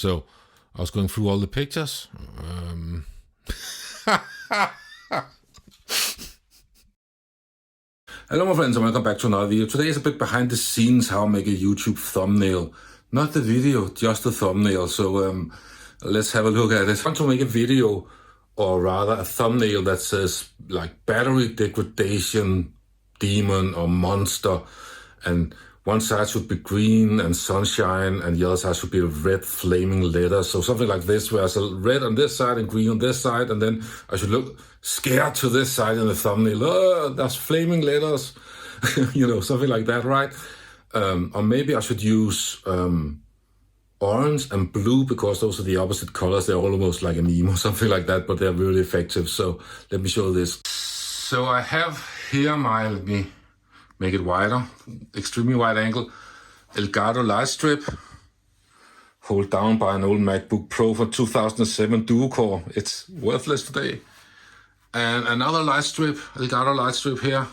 So I was going through all the pictures. Hello my friends and welcome back to another video. Today is a bit behind the scenes how I make a YouTube thumbnail. Not the video, just the thumbnail. So let's have a look at it. I want to make a video, or rather a thumbnail that says like battery degradation demon or monster, and one side should be green and sunshine and the other side should be red flaming letters. So something like this, where there's a red on this side and green on this side, and then I should look scared to this side in the thumbnail. Oh, that's flaming letters. You know, something like that, right? Or maybe I should use orange and blue, because those are the opposite colors. They're almost like a meme or something like that, but they're really effective. So let me show this. So I have here my, let me make it wider, extremely wide angle, Elgato light strip, hold down by an old MacBook Pro from 2007 dual core. It's worthless today. And another light strip, Elgato light strip here,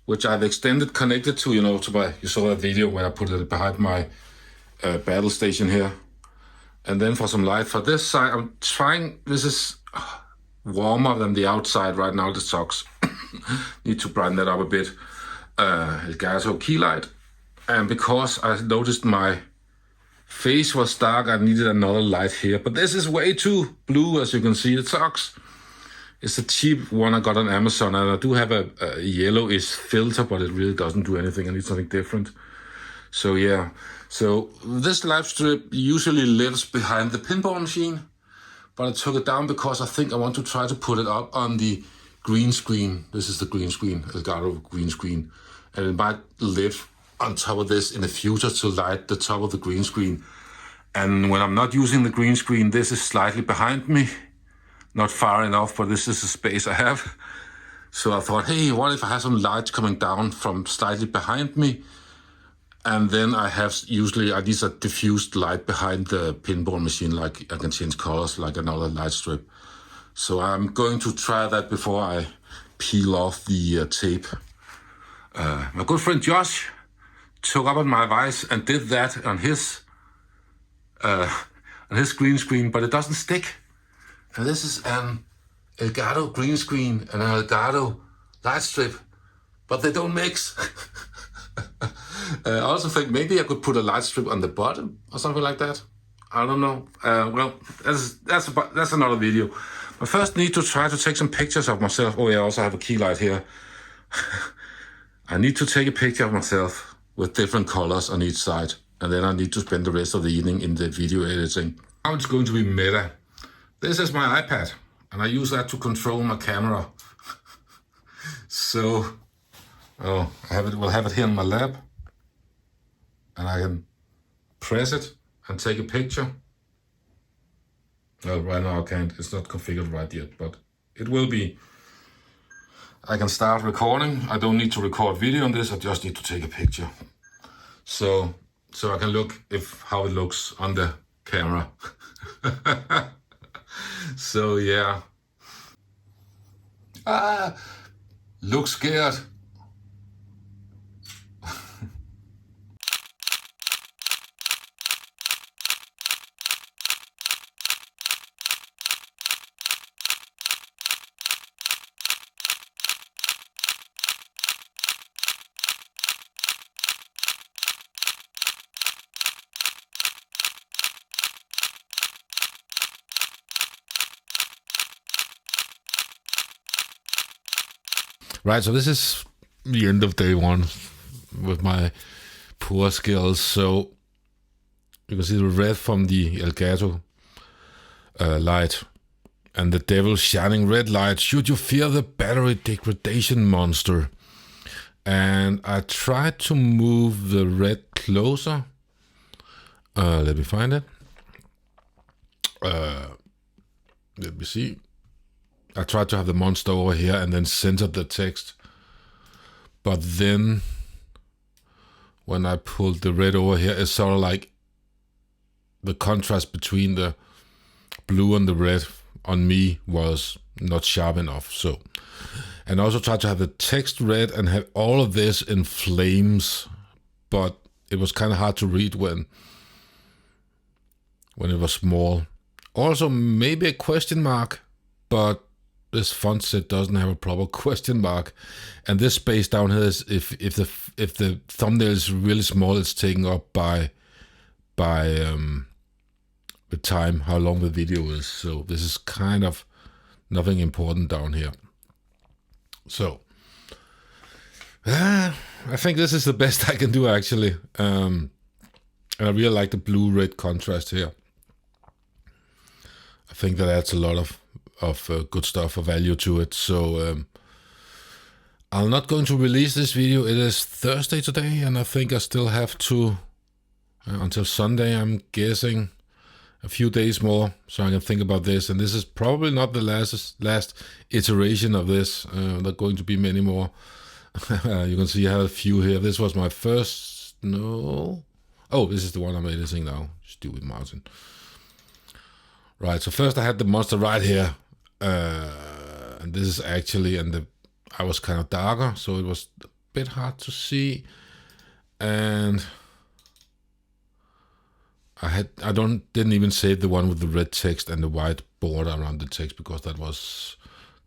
which I've extended, connected to, you know, to my, you saw that video where I put it behind my battle station here. And then for some light for this side, I'm trying, this is warmer than the outside right now, the socks. Need to brighten that up a bit. Elgato key light. And because I noticed my face was dark, I needed another light here. But this is way too blue, as you can see. It sucks. It's a cheap one I got on Amazon, and I do have a yellowish filter, but it really doesn't do anything. I need something different. So yeah, so this light strip usually lives behind the pinball machine, but I took it down because I think I want to try to put it up on the green screen. This is the green screen, Elgato green screen, and it might live on top of this in the future to light the top of the green screen. And when I'm not using the green screen, this is slightly behind me. Not far enough, but this is the space I have. So I thought, hey, what if I have some light coming down from slightly behind me? And then I have usually, I need a diffused light behind the pinball machine, like I can change colors like another light strip. So I'm going to try that before I peel off the tape. My good friend Josh took up on my advice and did that on his green screen, but it doesn't stick. And this is an Elgato green screen and an Elgato light strip, but they don't mix. I also think maybe I could put a light strip on the bottom or something like that. I don't know. Well, that's another video. But first need to try to take some pictures of myself. Oh yeah, I also have a key light here. I need to take a picture of myself with different colors on each side. And then I need to spend the rest of the evening in the video editing. Now it's going to be meta. This is my iPad, and I use that to control my camera. So, we'll have it here in my lap, and I can press it and take a picture. Well, right now I can't, it's not configured right yet, but it will be. I can start recording. I don't need to record video on this, I just need to take a picture. So I can look how it looks on the camera. So yeah. Look scared. Right, so this is the end of day one with my poor skills. So you can see the red from the Elgato light and the devil shining red light. Should you fear the battery degradation monster? And I tried to move the red closer. Let me find it. Let me see. I tried to have the monster over here and then center the text. But then when I pulled the red over here, it's sort of like the contrast between the blue and the red on me was not sharp enough. So, and I also tried to have the text red and have all of this in flames, but it was kind of hard to read when when it was small. Also, maybe a question mark, but this font set doesn't have a proper question mark. And this space down here is if the thumbnail is really small, it's taken up by the time, how long the video is. So this is kind of nothing important down here. So I think this is the best I can do, actually. And I really like the blue-red contrast here. I think that adds a lot of good stuff, of value to it. So I'm not going to release this video. It is Thursday today, and I think I still have to, until Sunday, I'm guessing, a few days more, so I can think about this. And this is probably not the last iteration of this. There are going to be many more. You can see I have a few here. This was my first, no. Oh, this is the one I'm editing now. Stupid Martin. Right, so first I had the monster right here. And this is actually, I was kind of darker, so it was a bit hard to see. And I didn't even save the one with the red text and the white border around the text, because that was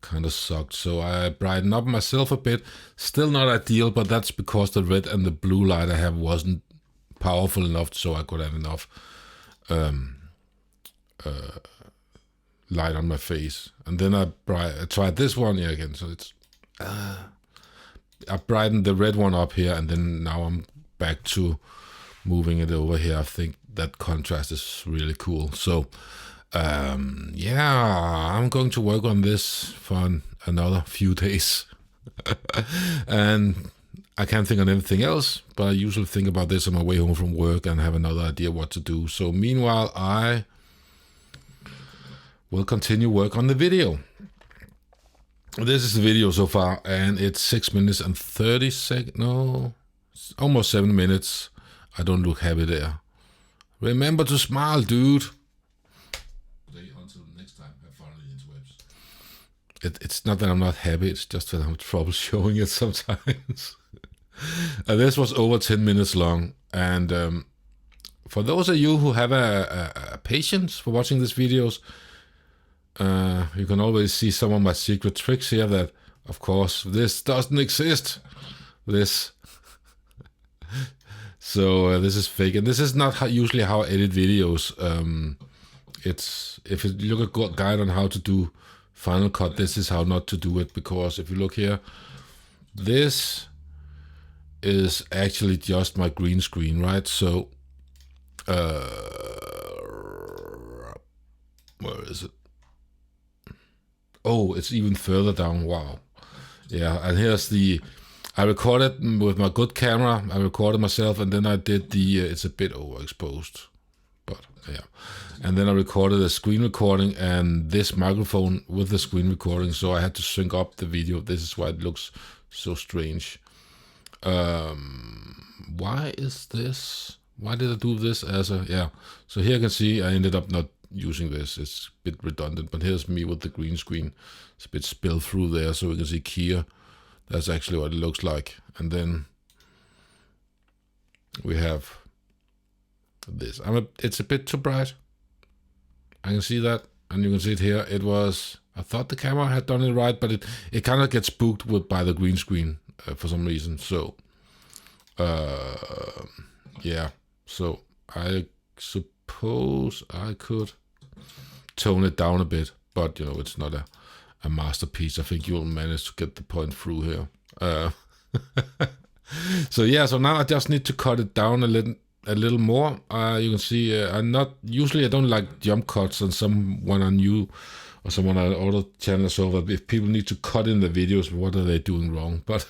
kind of sucked. So I brightened up myself a bit. Still not ideal, but that's because the red and the blue light I have wasn't powerful enough, so I could have enough light on my face. And then I tried this one here again. So it's I brightened the red one up here, and then now I'm back to moving it over here. I think that contrast is really cool. So yeah, I'm going to work on this for another few days. And I can't think of anything else, but I usually think about this on my way home from work and have another idea what to do. So meanwhile, I will continue work on the video. This is the video so far, and it's 6 minutes and 30 seconds. No, almost 7 minutes. I don't look happy there. Remember to smile, dude. Until next time, have fun on the interwebs. It's not that I'm not happy, it's just that I'm trouble showing it sometimes. This was over 10 minutes long, and for those of you who have a patience for watching these videos, you can always see some of my secret tricks here that, of course, this doesn't exist. So this is fake, and this is not usually how I edit videos. It's, if you look at a guide on how to do Final Cut, this is how not to do it, because if you look here, this is actually just my green screen, right? So where is it? Oh, it's even further down. Wow. Yeah, and here's I recorded with my good camera. I recorded myself, and then I did it's a bit overexposed, but yeah. And then I recorded a screen recording and this microphone with the screen recording, so I had to sync up the video. This is why it looks so strange. Why is this? Why did I do this as a, yeah. So here you can see I ended up not using this. It's a bit redundant, but here's me with the green screen. It's a bit spilled through there, so we can see Kia. That's actually what it looks like. And then we have this. It's a bit too bright. I can see that, and you can see it here. I thought the camera had done it right, but it kind of gets spooked by the green screen for some reason. So yeah, so I suppose I could tone it down a bit, but it's not a masterpiece. I think you'll manage to get the point through here. So yeah, so now I just need to cut it down a little more. You can see I don't like jump cuts, and someone I knew or someone on other channels over, if people need to cut in the videos, what are they doing wrong? But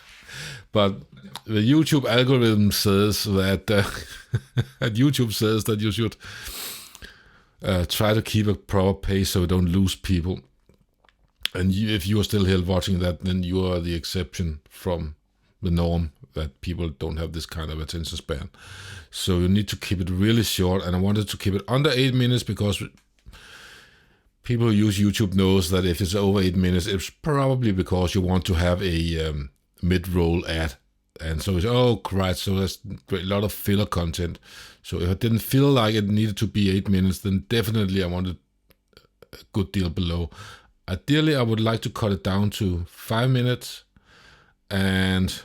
the YouTube algorithm says that YouTube says that you should try to keep a proper pace so you don't lose people. And if you are still here watching that, then you are the exception from the norm, that people don't have this kind of attention span. So you need to keep it really short, and I wanted to keep it under 8 minutes, because people who use YouTube knows that if it's over 8 minutes, it's probably because you want to have a mid-roll ad And so it's, oh, Christ, so there's a lot of filler content. So if I didn't feel like it needed to be 8 minutes, then definitely I wanted a good deal below. Ideally, I would like to cut it down to 5 minutes. And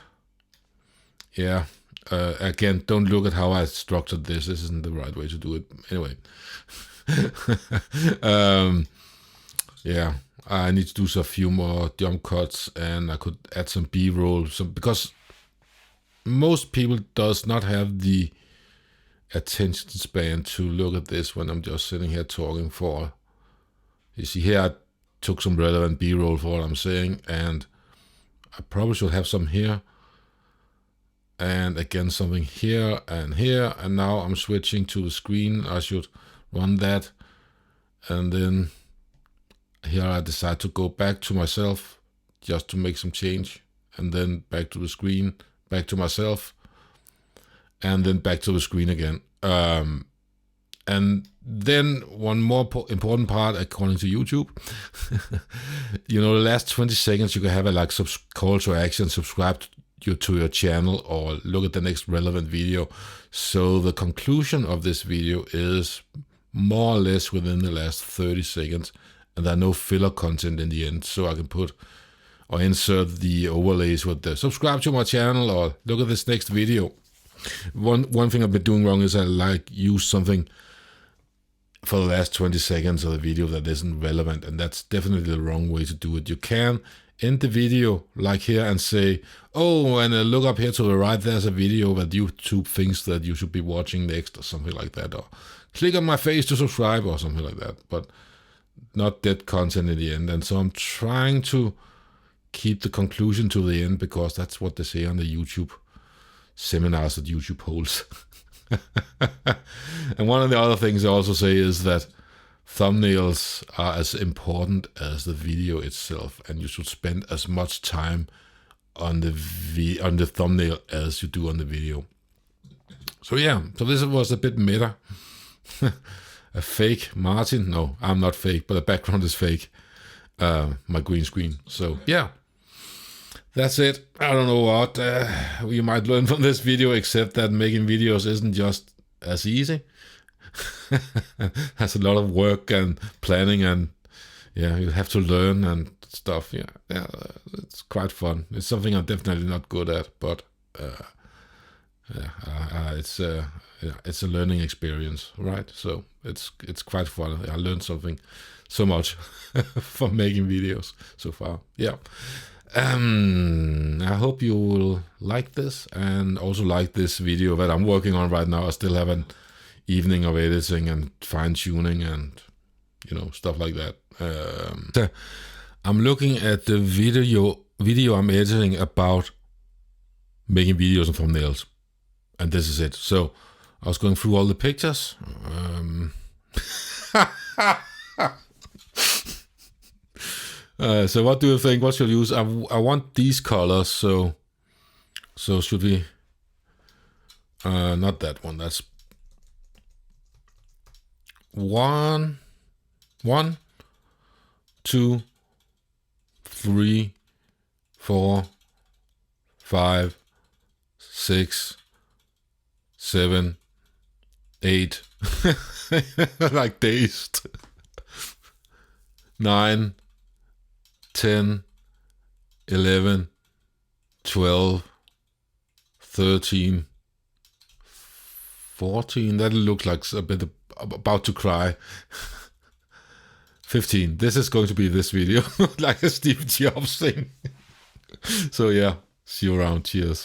yeah, again, don't look at how I structured this. This isn't the right way to do it. Anyway. Yeah, I need to do a few more jump cuts, and I could add some B-roll. Because most people does not have the attention span to look at this when I'm just sitting here talking for. You see here, I took some relevant B-roll for what I'm saying, and I probably should have some here, and again something here, and now I'm switching to the screen. I should run that, and then here I decide to go back to myself just to make some change, and then back to the screen, back to myself, and then back to the screen again. And then one more important part, according to YouTube, the last 20 seconds you can have a like call to action, subscribe to your channel, or look at the next relevant video. So the conclusion of this video is more or less within the last 30 seconds, and there are no filler content in the end, so I can put or insert the overlays with the subscribe to my channel or look at this next video. One thing I've been doing wrong is I use something for the last 20 seconds of the video that isn't relevant, and that's definitely the wrong way to do it. You can end the video like here and say, oh, and look up here to the right, there's a video that YouTube thinks that you should be watching next, or something like that, or click on my face to subscribe, or something like that, but not dead content in the end. And so I'm trying to keep the conclusion to the end, because that's what they say on the YouTube seminars that YouTube holds. And one of the other things I also say is that thumbnails are as important as the video itself, and you should spend as much time on the thumbnail as you do on the video. So yeah, so this was a bit meta. A fake Martin? No, I'm not fake, but the background is fake. My green screen. So yeah, that's it. I don't know what you might learn from this video, except that making videos isn't just as easy. Has a lot of work and planning, and yeah, you have to learn and stuff. Yeah, it's quite fun. It's something I'm definitely not good at, but it's a learning experience, right? So it's quite fun. I learned something so much from making videos so far. Yeah. I hope you will like this, and also like this video that I'm working on right now. I still have an evening of editing and fine-tuning and stuff like that. I'm looking at the video I'm editing about making videos and thumbnails, and this is it. So I was going through all the pictures. So what do you think? What should I use? I want these colors. So should we? Not that one. That's 1, 2, 3, 4, 5, 6, 7, 8. Like dazed. 9, 10, 11, 12, 13, 14. That looks like a bit about to cry. 15. This is going to be this video, like a Steve Jobs thing. So yeah, see you around. Cheers.